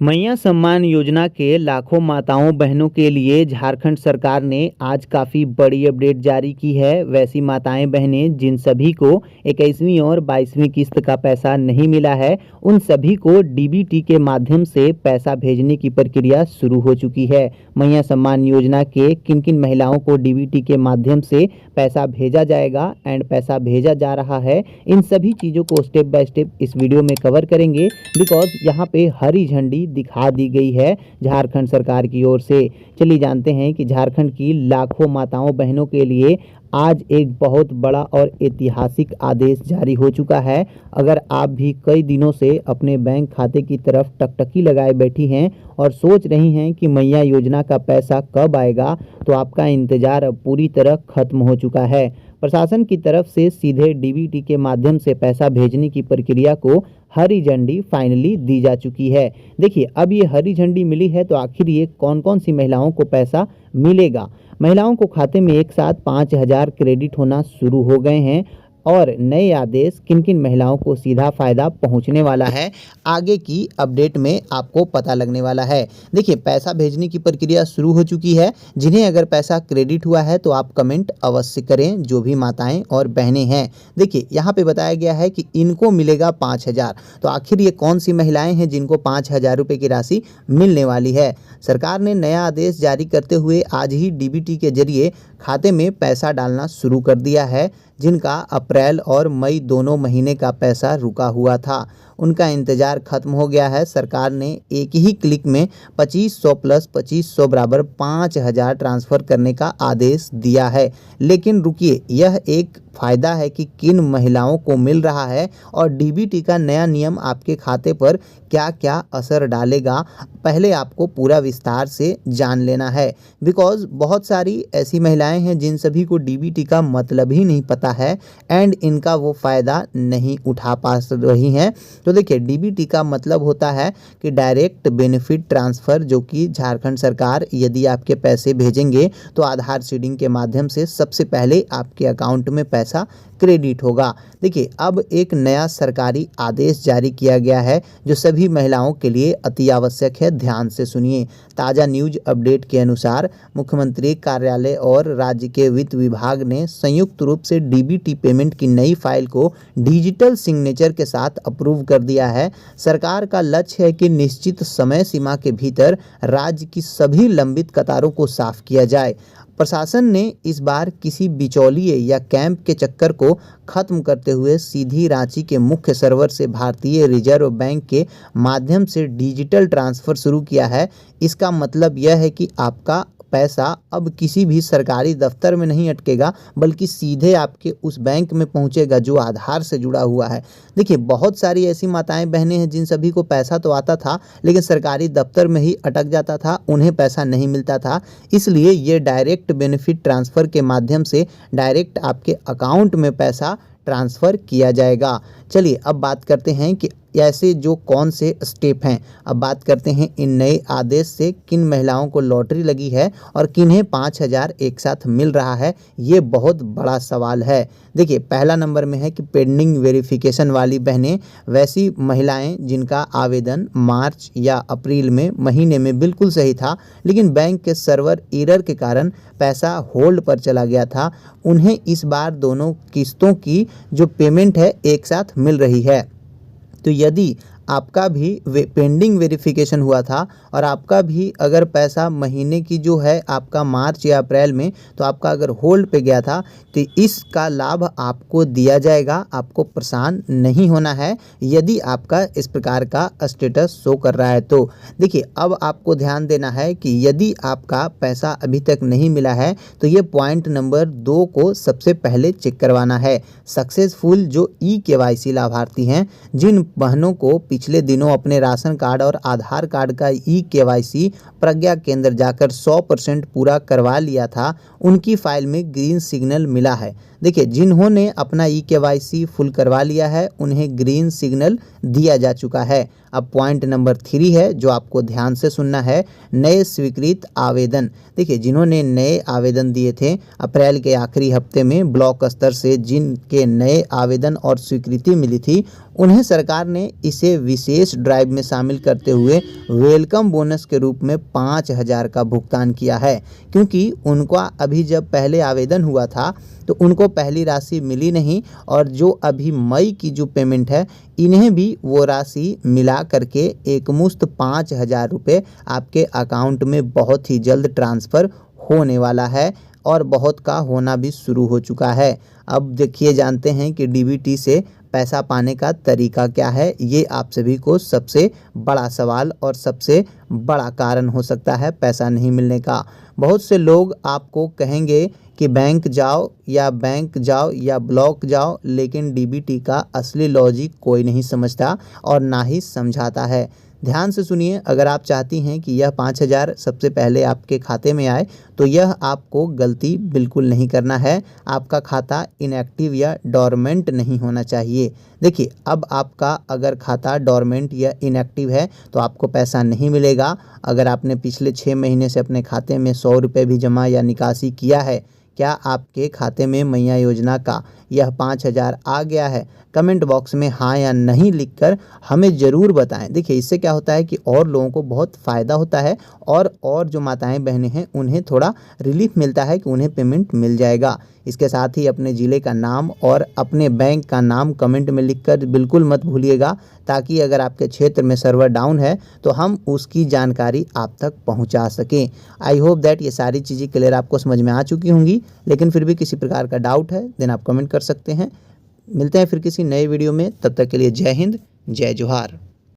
मैया सम्मान योजना के लाखों माताओं बहनों के लिए झारखंड सरकार ने आज काफ़ी बड़ी अपडेट जारी की है। वैसी माताएं बहनें जिन सभी को 21वीं और 22वीं किस्त का पैसा नहीं मिला है, उन सभी को डीबीटी के माध्यम से पैसा भेजने की प्रक्रिया शुरू हो चुकी है। मैया सम्मान योजना के किन किन महिलाओं को डीबीटी के माध्यम से पैसा भेजा जाएगा एंड पैसा भेजा जा रहा है, इन सभी चीज़ों को स्टेप बाय स्टेप इस वीडियो में कवर करेंगे। बिकॉज यहाँ पे हरी झंडी दिखा दी गई है झारखंड सरकार की ओर से। चलिए जानते हैं कि झारखंड की लाखों माताओं बहनों के लिए आज एक बहुत बड़ा और ऐतिहासिक आदेश जारी हो चुका है। अगर आप भी कई दिनों से अपने बैंक खाते की तरफ टकटकी लगाए बैठी हैं और सोच रही हैं कि मैया योजना का पैसा कब आएगा, तो आपका इंतज़ार अब पूरी तरह खत्म हो चुका है। प्रशासन की तरफ से सीधे डीबीटी के माध्यम से पैसा भेजने की प्रक्रिया को हरी झंडी फाइनली दी जा चुकी है। देखिए, अब ये हरी झंडी मिली है तो आखिर ये कौन कौन सी महिलाओं को पैसा मिलेगा। महिलाओं को खाते में एक साथ 5,000 क्रेडिट होना शुरू हो गए हैं। और नए आदेश किन किन महिलाओं को सीधा फ़ायदा पहुंचने वाला है, आगे की अपडेट में आपको पता लगने वाला है। देखिए, पैसा भेजने की प्रक्रिया शुरू हो चुकी है। जिन्हें अगर पैसा क्रेडिट हुआ है तो आप कमेंट अवश्य करें, जो भी माताएं और बहनें हैं। देखिए, यहाँ पे बताया गया है कि इनको मिलेगा 5,000। तो आखिर ये कौन सी महिलाएं हैं जिनको 5,000 रुपये की राशि मिलने वाली है। सरकार ने नया आदेश जारी करते हुए आज ही डीबीटी के जरिए खाते में पैसा डालना शुरू कर दिया है। जिनका अप्रैल और मई दोनों महीने का पैसा रुका हुआ था, उनका इंतज़ार खत्म हो गया है। सरकार ने एक ही क्लिक में 2500 प्लस 2500 बराबर 5,000 ट्रांसफ़र करने का आदेश दिया है। लेकिन रुकिए, यह एक फ़ायदा है कि किन महिलाओं को मिल रहा है और डीबीटी का नया नियम आपके खाते पर क्या क्या असर डालेगा, पहले आपको पूरा विस्तार से जान लेना है। बिकॉज़ बहुत सारी ऐसी महिलाएं हैं जिन सभी को डीबीटी का मतलब ही नहीं पता है एंड इनका वो फ़ायदा नहीं उठा पा रही हैं। तो देखिए, डीबीटी का मतलब होता है कि डायरेक्ट बेनिफिट ट्रांसफ़र, जो कि झारखंड सरकार यदि आपके पैसे भेजेंगे तो आधार सीडिंग के माध्यम से सबसे पहले आपके अकाउंट में पैसा क्रेडिट होगा। देखिए, अब एक नया सरकारी आदेश जारी किया गया है जो सभी महिलाओं के लिए अति आवश्यक है। ध्यान से सुनिए। ताज़ा न्यूज अपडेट के अनुसार मुख्यमंत्री कार्यालय और राज्य के वित्त विभाग ने संयुक्त रूप से डीबीटी पेमेंट की नई फाइल को डिजिटल सिग्नेचर के साथ अप्रूव कर दिया है। सरकार का लक्ष्य है कि निश्चित समय सीमा के भीतर राज्य की सभी लंबित कतारों को साफ किया जाए। प्रशासन ने इस बार किसी बिचौलिए या कैंप के चक्कर को खत्म करते हुए सीधी रांची के मुख्य सर्वर से भारतीय रिजर्व बैंक के माध्यम से डिजिटल ट्रांसफ़र शुरू किया है। इसका मतलब यह है कि आपका पैसा अब किसी भी सरकारी दफ्तर में नहीं अटकेगा, बल्कि सीधे आपके उस बैंक में पहुंचेगा जो आधार से जुड़ा हुआ है। देखिए, बहुत सारी ऐसी माताएं बहनें हैं जिन सभी को पैसा तो आता था लेकिन सरकारी दफ्तर में ही अटक जाता था, उन्हें पैसा नहीं मिलता था। इसलिए ये डायरेक्ट बेनिफिट ट्रांसफ़र के माध्यम से डायरेक्ट आपके अकाउंट में पैसा ट्रांसफ़र किया जाएगा। चलिए, अब बात करते हैं कि ऐसे जो कौन से स्टेप हैं। अब बात करते हैं इन नए आदेश से किन महिलाओं को लॉटरी लगी है और किन्हें 5,000 एक साथ मिल रहा है। ये बहुत बड़ा सवाल है। देखिए, पहला नंबर में है कि पेंडिंग वेरिफिकेशन वाली बहनें, वैसी महिलाएं जिनका आवेदन मार्च या अप्रैल में महीने में बिल्कुल सही था लेकिन बैंक के सर्वर एरर के कारण पैसा होल्ड पर चला गया था, उन्हें इस बार दोनों किस्तों की जो पेमेंट है एक साथ मिल रही है। तो यदि आपका भी पेंडिंग वेरिफिकेशन हुआ था और आपका भी अगर पैसा महीने की जो है आपका मार्च या अप्रैल में, तो आपका अगर होल्ड पे गया था, तो इसका लाभ आपको दिया जाएगा। आपको परेशान नहीं होना है यदि आपका इस प्रकार का स्टेटस शो कर रहा है। तो देखिए, अब आपको ध्यान देना है कि यदि आपका पैसा अभी तक नहीं मिला है तो ये पॉइंट नंबर 2 को सबसे पहले चेक करवाना है। सक्सेसफुल जो ई-केवाईसी लाभार्थी हैं, जिन बहनों को पिछले दिनों अपने राशन कार्ड और आधार कार्ड का ई-केवाईसी प्रज्ञा केंद्र जाकर 100% पूरा करवा लिया था, उनकी फाइल में ग्रीन सिग्नल मिला है। देखिए, जिन्होंने अपना ई-केवाईसी फुल करवा लिया है उन्हें ग्रीन सिग्नल दिया जा चुका है। अब पॉइंट नंबर 3 है जो आपको ध्यान से सुनना है, नए स्वीकृत आवेदन। देखिए, जिन्होंने नए आवेदन दिए थे अप्रैल के आखिरी हफ्ते में ब्लॉक स्तर से, जिनके नए आवेदन और स्वीकृति मिली थी, उन्हें सरकार ने इसे विशेष ड्राइव में शामिल करते हुए वेलकम बोनस के रूप में 5,000 का भुगतान किया है। क्योंकि उनका अभी जब पहले आवेदन हुआ था तो उनको पहली राशि मिली नहीं, और जो अभी मई की जो पेमेंट है, इन्हें भी वो राशि मिला करके एकमुश्त 5,000 रुपये आपके अकाउंट में बहुत ही जल्द ट्रांसफ़र होने वाला है, और बहुत का होना भी शुरू हो चुका है। अब देखिए, जानते हैं कि डीबीटी से पैसा पाने का तरीका क्या है। ये आप सभी को सबसे बड़ा सवाल और सबसे बड़ा कारण हो सकता है पैसा नहीं मिलने का। बहुत से लोग आपको कहेंगे कि बैंक जाओ या ब्लॉक जाओ, लेकिन डीबीटी का असली लॉजिक कोई नहीं समझता और ना ही समझाता है। ध्यान से सुनिए, अगर आप चाहती हैं कि यह 5,000 सबसे पहले आपके खाते में आए, तो यह आपको गलती बिल्कुल नहीं करना है। आपका खाता इनएक्टिव या डोरमेंट नहीं होना चाहिए। देखिए, अब आपका अगर खाता डोरमेंट या इनएक्टिव है तो आपको पैसा नहीं मिलेगा। अगर आपने पिछले 6 महीने से अपने खाते में 100 रुपये भी जमा या निकासी किया है, क्या आपके खाते में मैया योजना का यह 5,000 आ गया है? कमेंट बॉक्स में हाँ या नहीं लिखकर हमें ज़रूर बताएं। देखिए, इससे क्या होता है कि और लोगों को बहुत फ़ायदा होता है, और जो माताएं बहनें हैं उन्हें थोड़ा रिलीफ मिलता है कि उन्हें पेमेंट मिल जाएगा। इसके साथ ही अपने ज़िले का नाम और अपने बैंक का नाम कमेंट में लिखकर बिल्कुल मत भूलिएगा, ताकि अगर आपके क्षेत्र में सर्वर डाउन है तो हम उसकी जानकारी आप तक पहुंचा सकें। आई होप दैट ये सारी चीज़ें क्लियर आपको समझ में आ चुकी होंगी, लेकिन फिर भी किसी प्रकार का डाउट है देन आप कमेंट कर सकते हैं। मिलते हैं फिर किसी नए वीडियो में, तब तक के लिए जय हिंद, जय जोहार।